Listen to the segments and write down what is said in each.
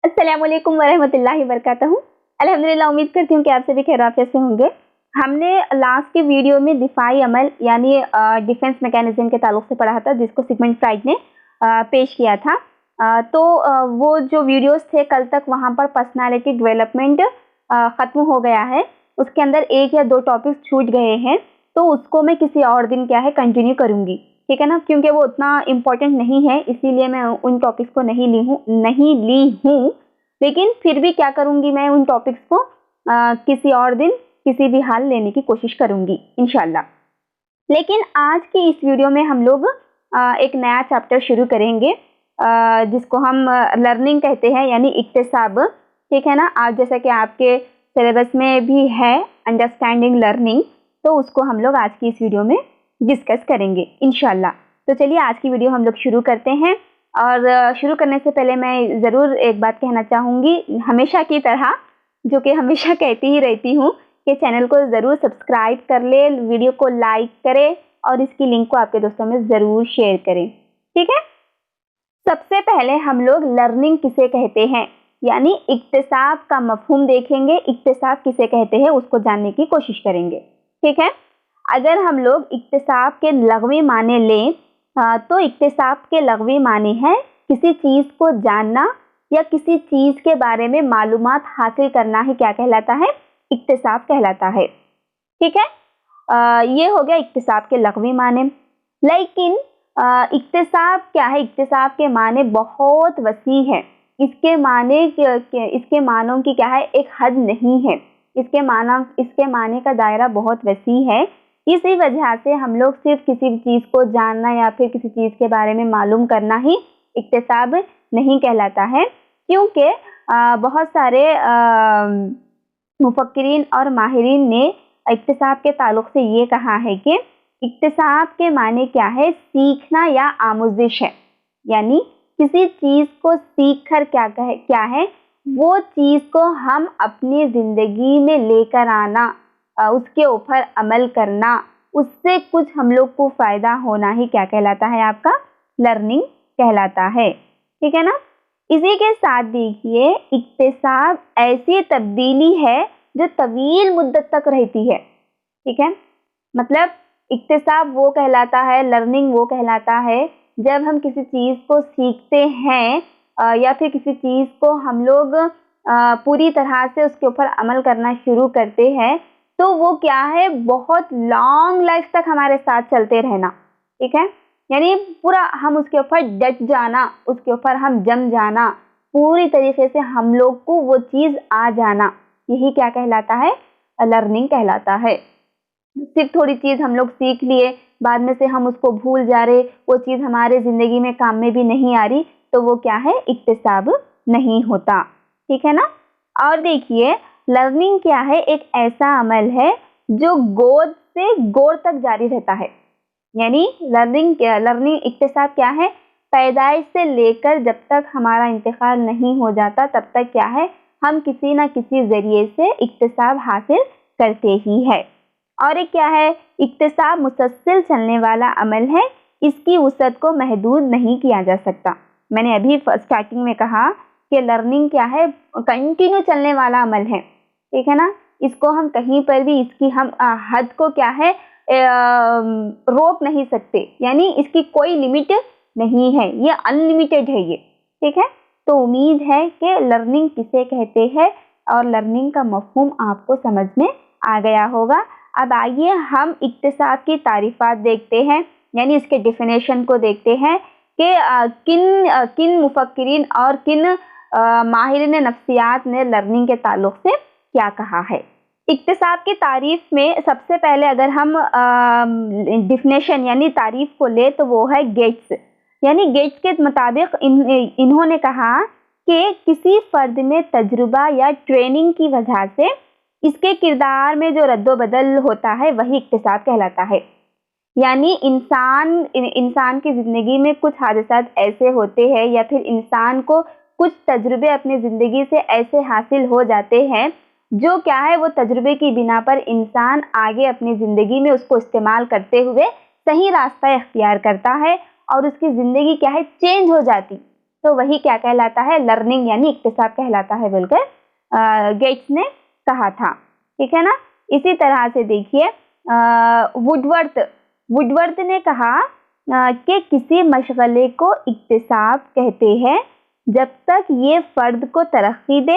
अस्सलामुअलैकुम वरहमतुल्लाहि वबरकातुहू। अल्हम्दुलिल्लाह, उम्मीद करती हूँ कि आप सभी खैरियत से होंगे। हमने लास्ट के वीडियो में दिफाई अमल यानी डिफेंस मैकेनिज्म के ताल्लुक से पढ़ा था, जिसको सिगमंड फ्राइड ने पेश किया था। वो जो वीडियोस थे कल तक, वहाँ पर पर्सनालिटी डेवलपमेंट ख़त्म हो गया है। उसके अंदर एक या दो टॉपिक्स छूट गए हैं, तो उसको मैं किसी और दिन कंटिन्यू करूँगी, ठीक है ना, क्योंकि वो उतना इम्पोर्टेंट नहीं है, इसीलिए मैं उन टॉपिक्स को नहीं ली हूँ। लेकिन फिर भी क्या करूँगी, मैं उन टॉपिक्स को किसी और दिन किसी भी हाल लेने की कोशिश करूँगी इंशाल्लाह। लेकिन आज की इस वीडियो में हम लोग एक नया चैप्टर शुरू करेंगे, जिसको हम लर्निंग कहते हैं, यानी इक्तिसाब, ठीक है ना। आज जैसा कि आपके सिलेबस में भी है अंडरस्टैंडिंग लर्निंग, तो उसको हम लोग आज की इस वीडियो में डिस्कस करेंगे इंशाल्लाह। तो चलिए आज की वीडियो हम लोग शुरू करते हैं। और शुरू करने से पहले मैं ज़रूर एक बात कहना चाहूँगी, हमेशा की तरह, जो कि हमेशा कहती ही रहती हूँ, कि चैनल को ज़रूर सब्सक्राइब कर ले, वीडियो को लाइक करें और इसकी लिंक को आपके दोस्तों में ज़रूर शेयर करें, ठीक है। सबसे पहले हम लोग लर्निंग किसे कहते हैं, यानी इक्तिसाब का मफहूम देखेंगे। इक्तिसाब किसे कहते हैं उसको जानने की कोशिश करेंगे, ठीक है। अगर हम लोग इक्तिसाब के लग़वी माने लें, तो इक्तिसाब के लग़वी माने हैं किसी चीज़ को जानना या किसी चीज़ के बारे में मालूमात हासिल करना ही क्या कहलाता है, इक्तिसाब कहलाता है, ठीक है। ये हो गया इक्तिसाब के लग़वी माने। लेकिन इक्तिसाब क्या है, इक्तिसाब के माने बहुत वसी है। इसके मानों की क्या है, एक हद नहीं है। इसके माने का दायरा बहुत वसी है। इसी वजह से हम लोग सिर्फ किसी भी चीज़ को जानना या फिर किसी चीज़ के बारे में मालूम करना ही इक्तिसाब नहीं कहलाता है, क्योंकि बहुत सारे मुफक्किरीन और माहिरीन ने इक्तिसाब के ताल्लुक से ये कहा है कि इक्तिसाब के माने क्या है, सीखना या आमुज़िश है। यानी किसी चीज़ को सीख कर क्या है, वो चीज़ को हम अपनी ज़िंदगी में लेकर आना, उसके ऊपर अमल करना, उससे कुछ हम लोग को फ़ायदा होना ही क्या कहलाता है, आपका लर्निंग कहलाता है, ठीक है ना। इसी के साथ देखिए, इक्तिसाब ऐसी तब्दीली है जो तवील मुद्दत तक रहती है, ठीक है। मतलब इक्तिसाब वो कहलाता है, लर्निंग वो कहलाता है जब हम किसी चीज़ को सीखते हैं या फिर किसी चीज़ को हम लोग पूरी तरह से उसके ऊपर अमल करना शुरू करते हैं, तो वो क्या है, बहुत लॉन्ग लाइफ तक हमारे साथ चलते रहना, ठीक है। यानी पूरा हम उसके ऊपर डट जाना, उसके ऊपर हम जम जाना, पूरी तरीके से हम लोग को वो चीज़ आ जाना, यही क्या कहलाता है, लर्निंग कहलाता है। सिर्फ थोड़ी चीज़ हम लोग सीख लिए, बाद में से हम उसको भूल जा रहे, वो चीज़ हमारे ज़िंदगी में काम में भी नहीं आ रही, तो वो क्या है, इक्तिसाब नहीं होता, ठीक है ना। और देखिए, लर्निंग क्या है, एक ऐसा अमल है जो गोद से गोर तक जारी रहता है। यानी लर्निंग इक्तिसाब क्या है, पैदाइश से लेकर जब तक हमारा इंतकाल नहीं हो जाता, तब तक क्या है, हम किसी न किसी ज़रिए से इक्तिसाब हासिल करते ही है। और एक क्या है, इक्तिसाब मुसलसल चलने वाला अमल है, इसकी वसअत को महदूद नहीं किया जा सकता। मैंने अभी स्टार्टिंग में कहा कि लर्निंग क्या है, कंटिन्यू चलने वाला अमल है, ठीक है ना। इसको हम कहीं पर भी इसकी हम हद को क्या है, रोक नहीं सकते, यानी इसकी कोई लिमिट नहीं है, ये अनलिमिटेड है ये, ठीक है। तो उम्मीद है कि लर्निंग किसे कहते हैं और लर्निंग का मफहूम आपको समझ में आ गया होगा। अब आइए हम इक्तिसाब की तारीफ़ात देखते हैं, यानी इसके डेफिनेशन को देखते हैं कि किन मुफक्किरीन और किन माहिरीन नफ्सियात ने लर्निंग के ताल्लुक से क्या कहा है। इक्तिसाब की तारीफ़ में सबसे पहले अगर हम डेफिनेशन यानी तारीफ़ को ले, तो वो है गेट्स। यानी गेट्स के मुताबिक इन्होंने कहा कि किसी फ़र्द में तजुर्बा या ट्रेनिंग की वजह से इसके किरदार में जो रद्दो-बदल होता है, वही इक्तिसाब कहलाता है। यानी इंसान की ज़िंदगी में कुछ हादसात ऐसे होते हैं या फिर इंसान को कुछ तजुर्बे अपनी ज़िंदगी से ऐसे हासिल हो जाते हैं, जो क्या है, वो तजुर्बे की बिना पर इंसान आगे अपनी ज़िंदगी में उसको इस्तेमाल करते हुए सही रास्ता इख्तियार करता है और उसकी ज़िंदगी क्या है, चेंज हो जाती, तो वही क्या कहलाता है, लर्निंग यानी इक्तिसाब कहलाता है बोलकर गेट्स ने कहा था। ठीक है ना। इसी तरह से देखिए वुडवर्थ ने कहा कि किसी मशगले को इक्तिसाब कहते हैं जब तक ये फर्द को तरक्की दे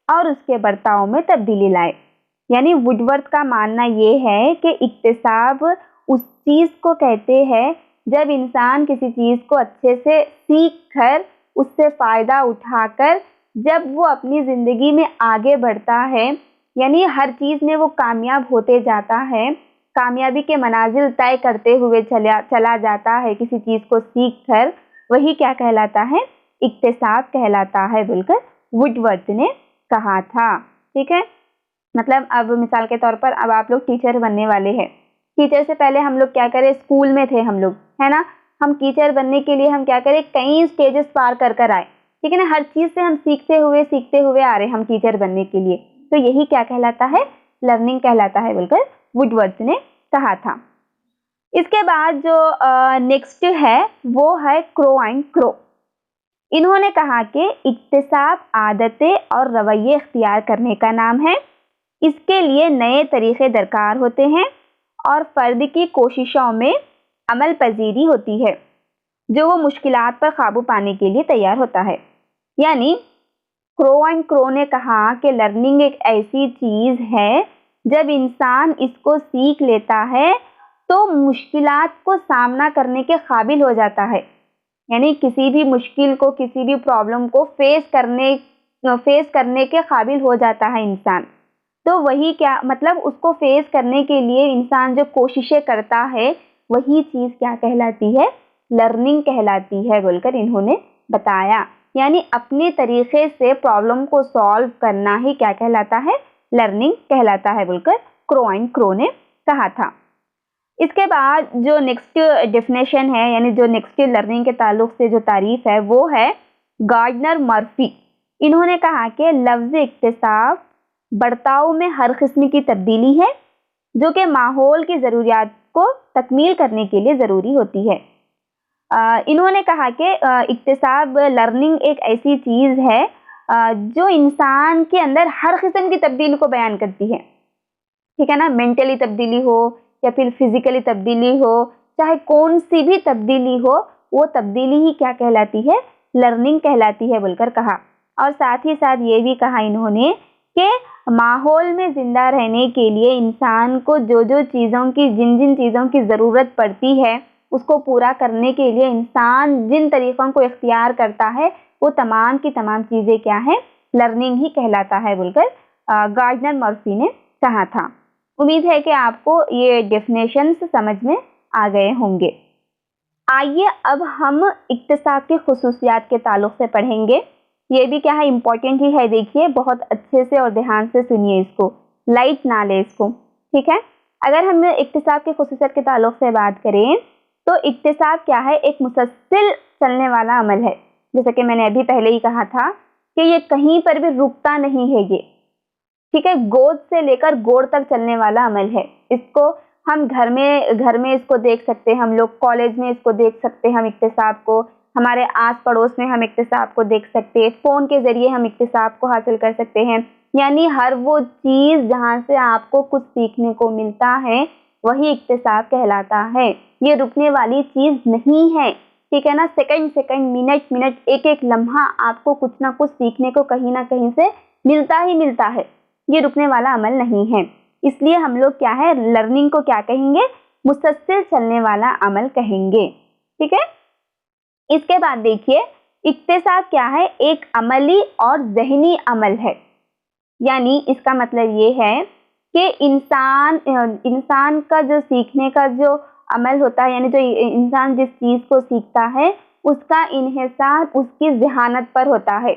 और उसके बर्ताव में तब्दीली लाए। यानी वुडवर्थ का मानना ये है कि इक्तिसाब उस चीज़ को कहते हैं जब इंसान किसी चीज़ को अच्छे से सीख कर उससे फ़ायदा उठाकर जब वो अपनी ज़िंदगी में आगे बढ़ता है, यानी हर चीज़ में वो कामयाब होते जाता है, कामयाबी के मनाजिल तय करते हुए चला जाता है किसी चीज़ को सीख कर, वही क्या कहलाता है, इक्तिसाब कहलाता है बोलकर वुडवर्थ ने कहा था। ठीक है। मतलब अब मिसाल के तौर पर अब आप लोग टीचर बनने वाले हैं। टीचर से पहले हम लोग क्या करें, स्कूल में थे हम लोग, है ना। हम टीचर बनने के लिए हम क्या करें, कई स्टेजेस पार कर आए। ठीक है ना। हर चीज़ से हम सीखते हुए आ रहे हैं हम टीचर बनने के लिए। तो यही क्या कहलाता है, लर्निंग कहलाता है बोलकर वुडवर्थ ने कहा था। इसके बाद जो नेक्स्ट है वो है क्रो एंड क्रो। इन्होंने कहा कि इक्तिसाब आदतें और रवैये इख्तियार करने का नाम है। इसके लिए नए तरीक़े दरकार होते हैं और फ़र्द की कोशिशों में अमल पजीरी होती है जो वो मुश्किलात पर काबू पाने के लिए तैयार होता है। यानी क्रो एंड क्रो ने कहा कि लर्निंग एक ऐसी चीज़ है जब इंसान इसको सीख लेता है तो मुश्किलात को सामना करने के काबिल हो जाता है। यानी किसी भी मुश्किल को, किसी भी प्रॉब्लम को फेस करने के काबिल हो जाता है इंसान। तो वही क्या मतलब, उसको फेस करने के लिए इंसान जो कोशिशें करता है वही चीज़ क्या कहलाती है, लर्निंग कहलाती है बोलकर इन्होंने बताया। यानी अपने तरीक़े से प्रॉब्लम को सॉल्व करना ही क्या कहलाता है, लर्निंग कहलाता है बोलकर क्रो एंड क्रो ने कहा था। इसके बाद जो नेक्स्ट डेफिनेशन है, यानी जो नेक्स्ट लर्निंग के ताल्लुक से जो तारीफ है वो है गार्डनर मर्फी। इन्होंने कहा कि लफ्ज़ इक्तिसाब बर्ताव में हर किस्म की तब्दीली है जो कि माहौल की ज़रूरियात को तकमील करने के लिए ज़रूरी होती है। इन्होंने कहा कि इक्तिसाब लर्निंग एक ऐसी चीज़ है जो इंसान के अंदर हर किस्म की तब्दीली को बयान करती है। ठीक है ना। मेंटली तब्दीली हो या फिर फिज़िकली तब्दीली हो, चाहे कौन सी भी तब्दीली हो, वो तब्दीली ही क्या कहलाती है, लर्निंग कहलाती है बोलकर कहा। और साथ ही साथ ये भी कहा इन्होंने कि माहौल में ज़िंदा रहने के लिए इंसान को जिन जिन चीज़ों की ज़रूरत पड़ती है उसको पूरा करने के लिए इंसान जिन तरीक़ों को इख्तियार करता है वो तमाम की तमाम चीज़ें क्या है, लर्निंग ही कहलाता है बोलकर गार्डनर मर्फी ने कहा था। उम्मीद है कि आपको ये डेफिनेशंस समझ में आ गए होंगे। आइए अब हम इक्तिसाब की खुसूसियात के ताल्लुक से पढ़ेंगे। ये भी क्या है, इम्पोर्टेंट ही है। देखिए बहुत अच्छे से और ध्यान से सुनिए इसको, लाइट ना ले इसको। ठीक है। अगर हम इक्तिसाब की खुसूसियत के ताल्लुक से बात करें तो इक्तिसाब क्या है, एक मुसलसल चलने वाला अमल है। जैसे कि मैंने अभी पहले ही कहा था कि ये कहीं पर भी रुकता नहीं है ये। ठीक है। गोद से लेकर गोड़ तक चलने वाला अमल है। इसको हम घर में इसको देख सकते हैं, हम लोग कॉलेज में इसको देख सकते हैं, हम इक्तिसाब को हमारे आस पड़ोस में हम इक्तिसाब को देख सकते हैं, फ़ोन के ज़रिए हम इक्तिसाब को हासिल कर सकते हैं। यानी हर वो चीज़ जहाँ से आपको कुछ सीखने को मिलता है वही इक्तिसाब कहलाता है। ये रुकने वाली चीज़ नहीं है। ठीक है ना। सेकंड सेकंड, मिनट मिनट, एक एक लम्हा आपको कुछ ना कुछ सीखने को कहीं ना कहीं से मिलता ही मिलता है। ये रुकने वाला अमल नहीं है। इसलिए हम लोग क्या है, लर्निंग को क्या कहेंगे, मुसलसल चलने वाला अमल कहेंगे। ठीक है। इसके बाद देखिए इक्तिसाब क्या है, एक अमली और ज़हनी अमल है। यानी इसका मतलब ये है कि इंसान का जो सीखने का जो अमल होता है, यानी जो इंसान जिस चीज़ को सीखता है उसका इन्हिसार उसकी ज़हानत पर होता है,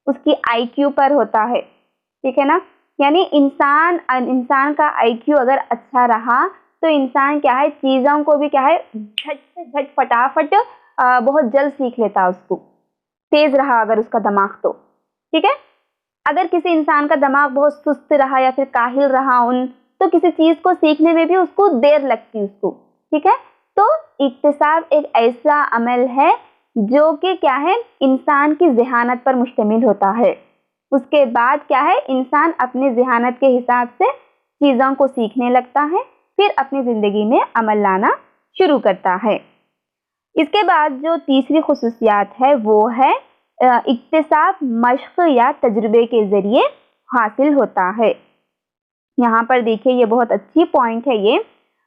उसकी IQ पर होता है। ठीक है ना। यानी इंसान का IQ अगर अच्छा रहा तो इंसान क्या है, चीज़ों को भी क्या है, झट से झट फटाफट बहुत जल्द सीख लेता उसको, तेज़ रहा अगर उसका दिमाग तो। ठीक है। अगर किसी इंसान का दिमाग बहुत सुस्त रहा या फिर काहिल रहा तो किसी चीज़ को सीखने में भी उसको देर लगती उसको। ठीक है। तो इक्तिसाब एक ऐसा अमल है जो कि क्या है, इंसान की ज़हानत पर मुश्तमिल होता है। उसके बाद क्या है, इंसान अपनी ज़हानत के हिसाब से चीज़ों को सीखने लगता है, फिर अपनी ज़िंदगी में अमल लाना शुरू करता है। इसके बाद जो तीसरी खुसूसियात है वो है इक्तिसाब मश्क या तजुर्बे के ज़रिए हासिल होता है। यहाँ पर देखिए ये बहुत अच्छी पॉइंट है ये।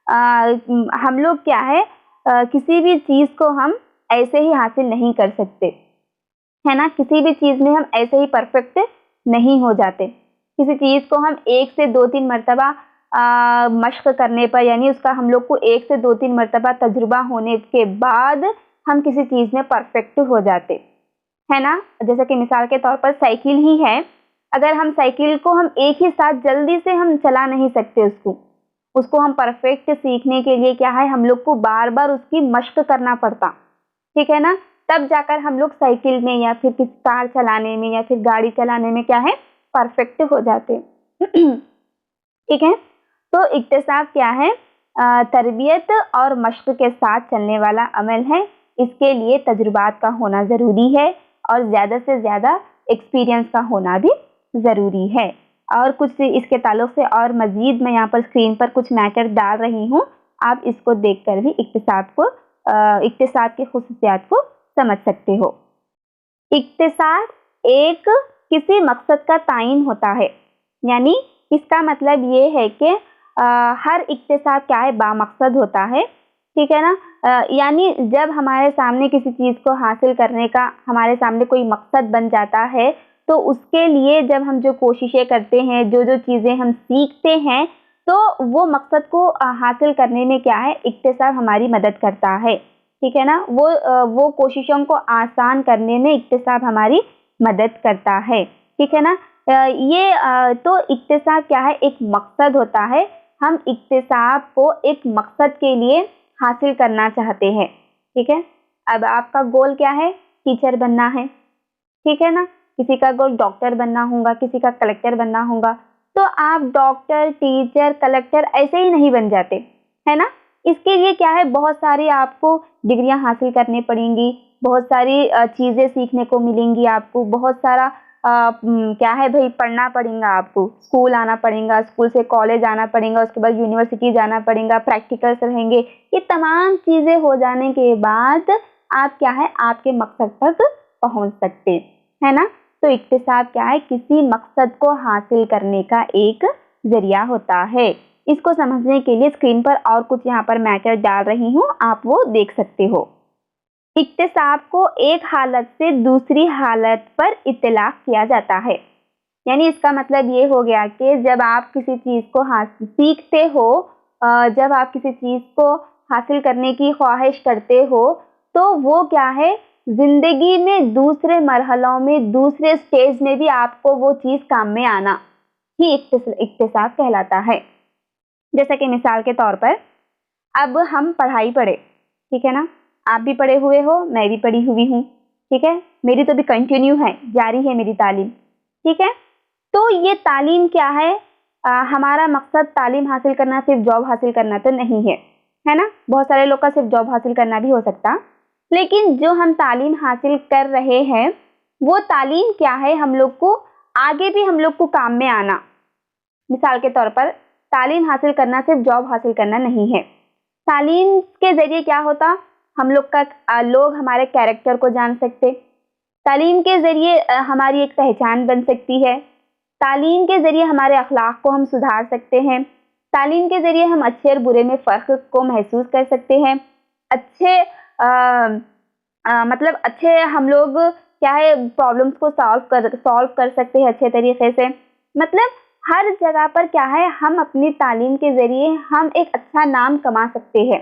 हम लोग क्या है, किसी भी चीज़ को हम ऐसे ही हासिल नहीं कर सकते, है ना। किसी भी चीज़ में हम ऐसे ही परफेक्ट नहीं हो जाते। किसी चीज़ को हम 1 से 2-3 मरतबा मश्क करने पर, यानी उसका हम लोग को 1 से 2-3 मरतबा तजुर्बा होने के बाद हम किसी चीज़ में परफेक्ट हो जाते, है ना। जैसे कि मिसाल के तौर पर साइकिल ही है, अगर हम साइकिल को हम एक ही साथ जल्दी से हम चला नहीं सकते, उसको हम परफेक्ट सीखने के लिए क्या है, हम लोग को बार बार उसकी मश्क करना पड़ता, ठीक है ना। तब जाकर हम लोग साइकिल में या फिर किसी कार चलाने में या फिर गाड़ी चलाने में क्या है, परफेक्ट हो जाते। ठीक है। तो इक्तिसाब क्या है, तरबियत और मश्क के साथ चलने वाला अमल है। इसके लिए तजुर्बात का होना ज़रूरी है और ज़्यादा से ज़्यादा एक्सपीरियंस का होना भी ज़रूरी है। और कुछ इसके ताल्लुक़ से और मज़ीद मैं यहाँ पर स्क्रीन पर कुछ मैटर डाल रही हूँ, आप इसको देखकर भी इक्तिसाब की खुसूसियात को समझ सकते हो। इक्तिसाब एक किसी मकसद का तायीन होता है, यानी इसका मतलब ये है कि हर इक्तिसाब क्या है, बामकसद होता है, ठीक है ना। यानी जब हमारे सामने किसी चीज़ को हासिल करने का हमारे सामने कोई मकसद बन जाता है, तो उसके लिए जब हम जो कोशिशें करते हैं, जो चीज़ें हम सीखते हैं, तो वो मकसद को हासिल करने में क्या है, इक्तिसाब हमारी मदद करता है, ठीक है ना। वो कोशिशों को आसान करने में इक्तिसाब हमारी मदद करता है, ठीक है ना। तो इक्तिसाब क्या है, एक मकसद होता है। हम इक्तिसाब को एक मकसद के लिए हासिल करना चाहते हैं, ठीक है। अब आपका गोल क्या है, टीचर बनना है, ठीक है ना। किसी का गोल डॉक्टर बनना होगा, किसी का कलेक्टर बनना होगा। तो आप डॉक्टर, टीचर, कलेक्टर ऐसे ही नहीं बन जाते, है ना। इसके लिए क्या है, बहुत सारी आपको डिग्रियां हासिल करनी पड़ेंगी, बहुत सारी चीज़ें सीखने को मिलेंगी आपको, बहुत सारा क्या है भाई, पढ़ना पड़ेगा आपको, स्कूल आना पड़ेगा, स्कूल से कॉलेज आना पड़ेगा, उसके बाद यूनिवर्सिटी जाना पड़ेगा, प्रैक्टिकल्स रहेंगे। ये तमाम चीज़ें हो जाने के बाद आप क्या है, आपके मकसद तक पहुंच सकते, है ना। तो इक्तिसाब क्या है, किसी मकसद को हासिल करने का एक जरिया होता है। इसको समझने के लिए स्क्रीन पर और कुछ यहाँ पर मैटर डाल रही हूँ, आप वो देख सकते हो। इक्तिसाब को एक हालत से दूसरी हालत पर इत्तलाक किया जाता है, यानी इसका मतलब ये हो गया कि जब आप किसी चीज़ को सीखते हो, जब आप किसी चीज़ को हासिल करने की ख्वाहिश करते हो, तो वो क्या है, ज़िंदगी में दूसरे मरहलों में, दूसरे स्टेज में भी आपको वो चीज़ काम में आना ही इक्तिसाब कहलाता है। जैसे कि मिसाल के तौर पर अब हम पढ़ाई पढ़े, ठीक है ना, आप भी पढ़े हुए हो, मैं भी पढ़ी हुई हूँ, ठीक है। मेरी तो भी कंटिन्यू है, जारी है मेरी तालीम, ठीक है। तो ये तालीम क्या है, हमारा मकसद तालीम हासिल करना, सिर्फ जॉब हासिल करना तो नहीं है, है ना। बहुत सारे लोग का सिर्फ जॉब हासिल करना भी हो सकता, लेकिन जो हम तालीम हासिल कर रहे हैं, वो तालीम क्या है, हम लोग को आगे भी हम लोग को काम में आना। मिसाल के तौर पर तालीम हासिल करना सिर्फ जॉब हासिल करना नहीं है। तालीम के ज़रिए क्या होता, हम लोग हमारे कैरेक्टर को जान सकते, तालीम के ज़रिए हमारी एक पहचान बन सकती है, तालीम के ज़रिए हमारे अखलाक को हम सुधार सकते हैं, तालीम के ज़रिए हम अच्छे और बुरे में फ़र्क को महसूस कर सकते हैं, मतलब अच्छे हम लोग क्या है, प्रॉब्लम्स को सॉल्व कर सकते हैं अच्छे तरीके से। मतलब हर जगह पर क्या है, हम अपनी तालीम के ज़रिए हम एक अच्छा नाम कमा सकते हैं,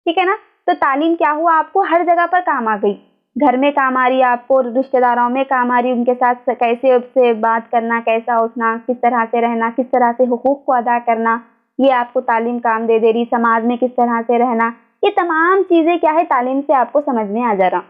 ठीक है ना। तो तालीम क्या हुआ, आपको हर जगह पर काम आ गई, घर में काम आ रही है, आपको रिश्तेदारों में काम आ रही है, उनके साथ कैसे उससे बात करना, कैसा उठना, किस तरह से रहना, किस तरह से हुकूक को अदा करना, ये आपको तालीम काम दे रही। समाज में किस तरह से रहना, ये तमाम चीज़ें क्या है, तालीम से आपको समझ में आ जा रहा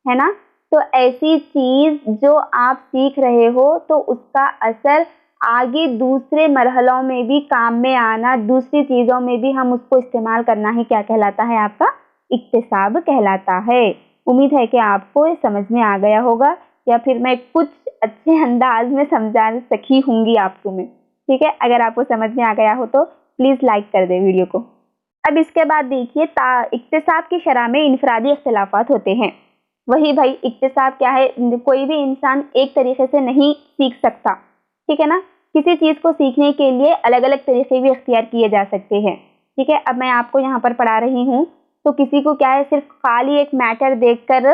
है ना। तो ऐसी चीज़ जो आप सीख रहे हो, तो उसका असर आगे दूसरे मरहलों में भी काम में आना, दूसरी चीज़ों में भी हम उसको इस्तेमाल करना ही क्या कहलाता है, आपका इक्तिसाब कहलाता है। उम्मीद है कि आपको ये समझ में आ गया होगा, या फिर मैं कुछ अच्छे अंदाज में समझा सकी होंगी आपको मैं। ठीक है, अगर आपको समझ में आ गया हो तो प्लीज़ लाइक कर दें वीडियो को। अब इसके बाद देखिए, इक्तिसाब की शरह में इनफरादी इख्तिलाफात होते हैं। वही भाई, इक्तिसाब क्या है, कोई भी इंसान एक तरीके से नहीं सीख सकता, ठीक है ना। किसी चीज़ को सीखने के लिए अलग अलग तरीके भी इख्तियार किए जा सकते हैं। ठीक है, अब मैं आपको यहाँ पर पढ़ा रही हूँ, तो किसी को क्या है, सिर्फ खाली एक मैटर देखकर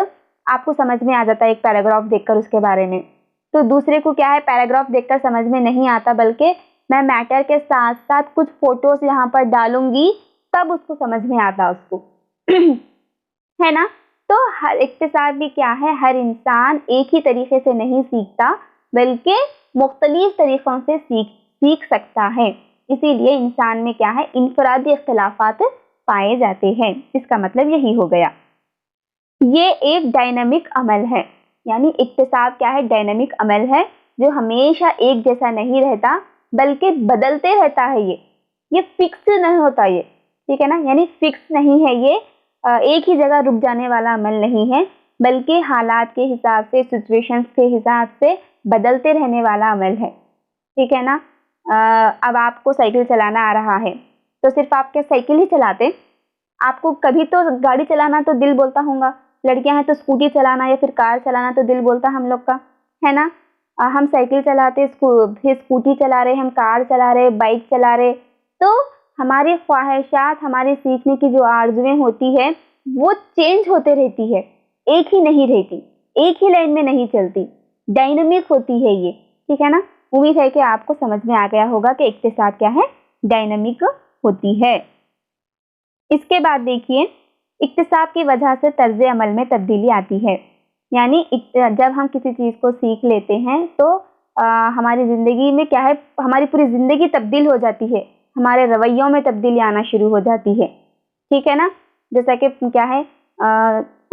आपको समझ में आ जाता है, एक पैराग्राफ देखकर उसके बारे में। तो दूसरे को क्या है, पैराग्राफ देखकर समझ में नहीं आता, बल्कि मैं मैटर के साथ साथ कुछ फोटोज यहाँ पर डालूंगी, तब उसको समझ में आता उसको है ना। तो हर इक्तिसाब भी क्या है, हर इंसान एक ही तरीके से नहीं सीखता, बल्कि मुख्तलिफ तरीक़ों से सीख सकता है। इसीलिए इंसान में क्या है, इनफरादी इख्तिलाफात पाए जाते हैं। इसका मतलब यही हो गया। ये एक डायनामिक अमल है, यानी इक्तिसाब क्या है, डायनामिक अमल है जो हमेशा एक जैसा नहीं रहता, बल्कि बदलते रहता है। ये फिक्स नहीं होता ये, ठीक है ना, यानी फिक्स नहीं है ये, एक ही जगह रुक जाने वाला अमल नहीं है, बल्कि हालात के हिसाब से, सिचुएशंस के हिसाब से बदलते रहने वाला अमल है। ठीक है ना। अब आपको साइकिल चलाना आ रहा है, तो सिर्फ आप क्या साइकिल ही चलाते, आपको कभी तो गाड़ी चलाना तो दिल बोलता होगा। लड़कियां हैं तो स्कूटी चलाना या फिर कार चलाना तो दिल बोलता हम लोग का, है ना। हम साइकिल चलाते, फिर स्कूटी चला रहे, हम कार चला रहे, बाइक चला रहे, तो हमारी ख्वाहिशात, हमारी सीखने की जो आरज़ुएं होती है, वो चेंज होते रहती है, एक ही नहीं रहती, एक ही लाइन में नहीं चलती, डायनामिक होती है ये। ठीक है ना। उम्मीद है कि आपको समझ में आ गया होगा कि इक्तिसाद क्या है, डायनामिक होती है। इसके बाद देखिए, इक्तिसाब की वजह से तर्ज अमल में तब्दीली आती है, यानी जब हम किसी चीज़ को सीख लेते हैं तो हमारी ज़िंदगी में क्या है, हमारी पूरी ज़िंदगी तब्दील हो जाती है, हमारे रवैयों में तब्दीली आना शुरू हो जाती है। ठीक है ना। जैसा कि क्या है,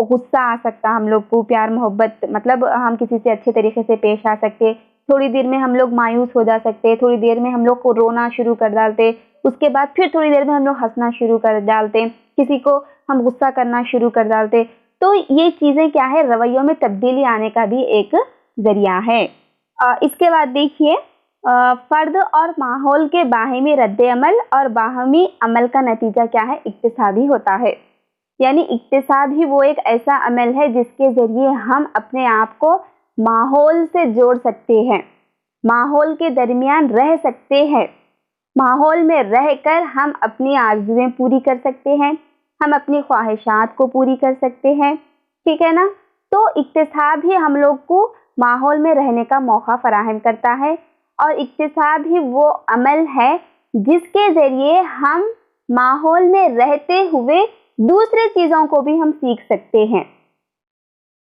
गुस्सा आ सकता हम लोग को, प्यार मोहब्बत, मतलब हम किसी से अच्छे तरीके से पेश आ सकते, थोड़ी देर में हम लोग मायूस हो जा सकते, थोड़ी देर में हम लोग को रोना शुरू कर डालते, उसके बाद फिर थोड़ी देर में हम लोग हंसना शुरू कर डालते, किसी को हम गुस्सा करना शुरू कर डालते। तो ये चीज़ें क्या है, रवैयों में तब्दीली आने का भी एक ज़रिया है। इसके बाद देखिए, फ़र्द और माहौल के बाहमी रद्द-ए-अमल और बाहमी अमल का नतीजा क्या है, इक्तिसाबी होता है। यानी इक्तिसाब ही वो एक ऐसा अमल है जिसके ज़रिए हम अपने आप को माहौल से जोड़ सकते हैं, माहौल के दरमियान रह सकते हैं, माहौल में रहकर हम अपनी आरज़ुएं पूरी कर सकते हैं, हम अपनी ख्वाहिशात को पूरी कर सकते हैं। ठीक है ना। तो इक्तिसाब ही हम लोग को माहौल में रहने का मौका फराहम करता है, और इक्तिसाब ही वो अमल है जिसके ज़रिए हम माहौल में रहते हुए दूसरे चीज़ों को भी हम सीख सकते हैं।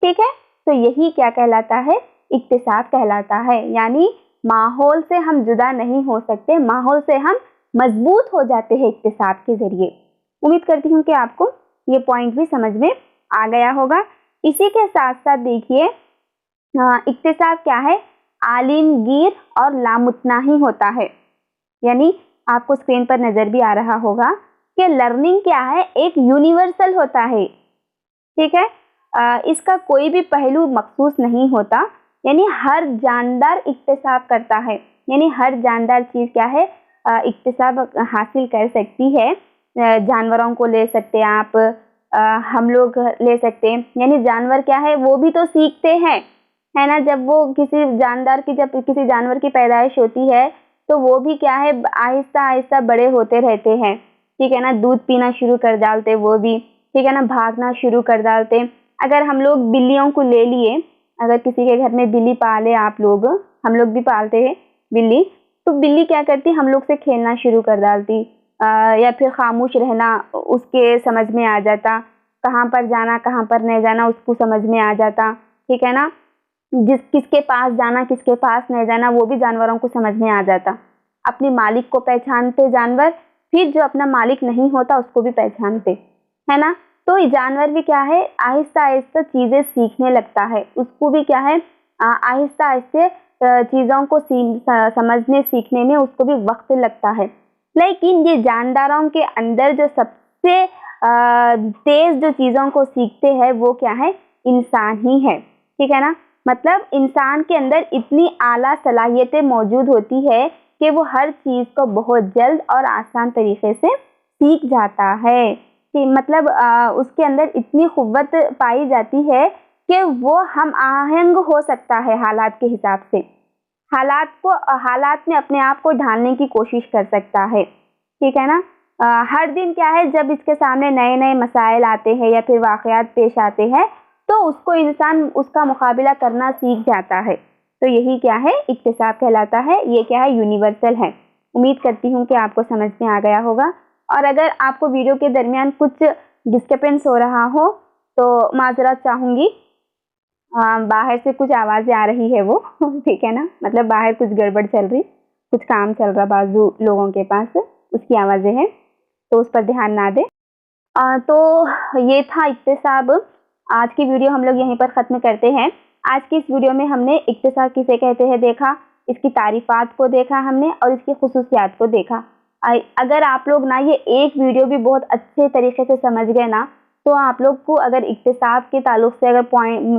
ठीक है। तो यही क्या कहलाता है, इक्तिसाब कहलाता है। यानी माहौल से हम जुदा नहीं हो सकते, माहौल से हम मजबूत हो जाते हैं इक्तिसाब के ज़रिए। उम्मीद करती हूँ कि आपको ये पॉइंट भी समझ में आ गया होगा। इसी के साथ साथ देखिए, इक्तिसाब क्या है, आलिमगीर और लामुतनाही होता है। यानी आपको स्क्रीन पर नज़र भी आ रहा होगा कि लर्निंग क्या है, एक यूनिवर्सल होता है। ठीक है। इसका कोई भी पहलू मखसूस नहीं होता, यानी हर जानदार इक्तिसाब करता है, यानी हर जानदार चीज़ क्या है, इक्तिसाब हासिल कर सकती है। जानवरों को ले सकते हैं आप, हम लोग ले सकते हैं, यानी जानवर क्या है, वो भी तो सीखते हैं, है ना। जब वो जब किसी जानवर की पैदाइश होती है, तो वो भी क्या है, आहिस्ता आहिस्ता बड़े होते रहते हैं। ठीक है ना। दूध पीना शुरू कर डालते वो भी, ठीक है ना, भागना शुरू कर डालते। अगर हम लोग बिल्लियों को ले लिए, अगर किसी के घर में बिल्ली पाले आप लोग, हम लोग भी पालते हैं बिल्ली, तो बिल्ली क्या करती, हम लोग से खेलना शुरू कर डालती, या फिर खामोश रहना उसके समझ में आ जाता, कहाँ पर जाना कहाँ पर नहीं जाना उसको समझ में आ जाता। ठीक है ना। किसके पास जाना किसके पास नहीं जाना वो भी जानवरों को समझ में आ जाता। अपने मालिक को पहचानते जानवर, फिर जो अपना मालिक नहीं होता उसको भी पहचानते, है ना। तो ये जानवर भी क्या है, आहिस्ता आहिस्ता चीज़ें सीखने लगता है, उसको भी क्या है, आहिस्ता आहिस्ता चीज़ों को समझने सीखने में उसको भी वक्त लगता है। लेकिन ये जानदारों के अंदर जो सबसे तेज जो चीज़ों को सीखते हैं वो क्या है, इंसान ही है, ठीक है ना। मतलब इंसान के अंदर इतनी आला सलाहियतें मौजूद होती है कि वो हर चीज़ को बहुत जल्द और आसान तरीके से सीख जाता है, कि मतलब उसके अंदर इतनी क़ुव्वत पाई जाती है कि वो हम आहंग हो सकता है हालात के हिसाब से, हालात में अपने आप को ढालने की कोशिश कर सकता है, ठीक है ना। हर दिन क्या है, जब इसके सामने नए नए मसाइल आते हैं या फिर वाक़यात पेश आते हैं तो उसको इंसान उसका मुकाबला करना सीख जाता है। तो यही क्या है, इक्तिसाब कहलाता है। ये क्या है, यूनिवर्सल है। उम्मीद करती हूँ कि आपको समझ में आ गया होगा। और अगर आपको वीडियो के दरमियान कुछ डिस्टर्बेंस हो रहा हो तो माजरत चाहूँगी, बाहर से कुछ आवाज़ें आ रही है वो ठीक है ना, मतलब बाहर कुछ गड़बड़ चल रही, कुछ काम चल रहा बाजू लोगों के पास, उसकी आवाज़ें हैं, तो उस पर ध्यान ना दें। तो ये था इक्तिसाब। आज की वीडियो हम लोग यहीं पर ख़त्म करते हैं। आज की इस वीडियो में हमने इक्तिसाब किसे कहते हैं देखा, इसकी तारीफ़ात को देखा हमने और इसकी ख़ुसूसियात को देखा। अगर आप लोग ना ये एक वीडियो भी बहुत अच्छे तरीके से समझ गए ना, तो आप लोग को अगर इक्तिसाब के ताल्लुक से अगर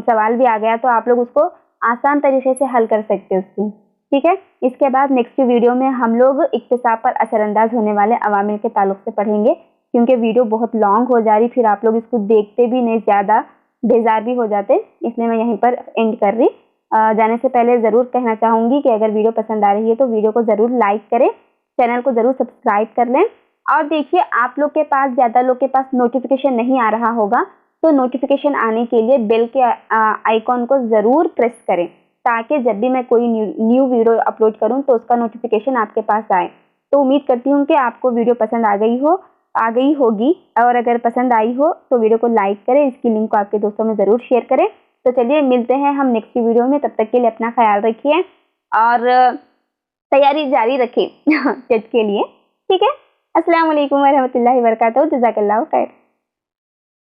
सवाल भी आ गया तो आप लोग उसको आसान तरीके से हल कर सकते हो उसको, ठीक है। इसके बाद नेक्स्ट वीडियो में हम लोग इक्तिसाब पर असरअंदाज होने वाले अवामिल के ताल्लुक से पढ़ेंगे, क्योंकि वीडियो बहुत लॉन्ग हो जा रही, फिर आप लोग इसको देखते भी नहीं, ज़्यादा बेजार भी हो जाते, इसलिए मैं यहीं पर एंड कर रही। जाने से पहले ज़रूर कहना चाहूँगी कि अगर वीडियो पसंद आ रही है तो वीडियो को ज़रूर लाइक करें, चैनल को ज़रूर सब्सक्राइब कर लें। और देखिए, आप लोग के पास, ज़्यादा लोग के पास नोटिफिकेशन नहीं आ रहा होगा, तो नोटिफिकेशन आने के लिए बेल के आइकॉन को ज़रूर प्रेस करें, ताकि जब भी मैं कोई न्यू वीडियो अपलोड करूं तो उसका नोटिफिकेशन आपके पास आए। तो उम्मीद करती हूं कि आपको वीडियो पसंद आ गई होगी, और अगर पसंद आई हो तो वीडियो को लाइक करें, इसकी लिंक को आपके दोस्तों में ज़रूर शेयर करें। तो चलिए मिलते हैं हम नेक्स्ट वीडियो में, तब तक के लिए अपना ख्याल रखिए और तैयारी जारी रखें टेस्ट के लिए, ठीक है। अस्सलाम वालेकुम वरहमतुल्लाहि वबरकातुहू, जज़ाकल्लाहु खैर।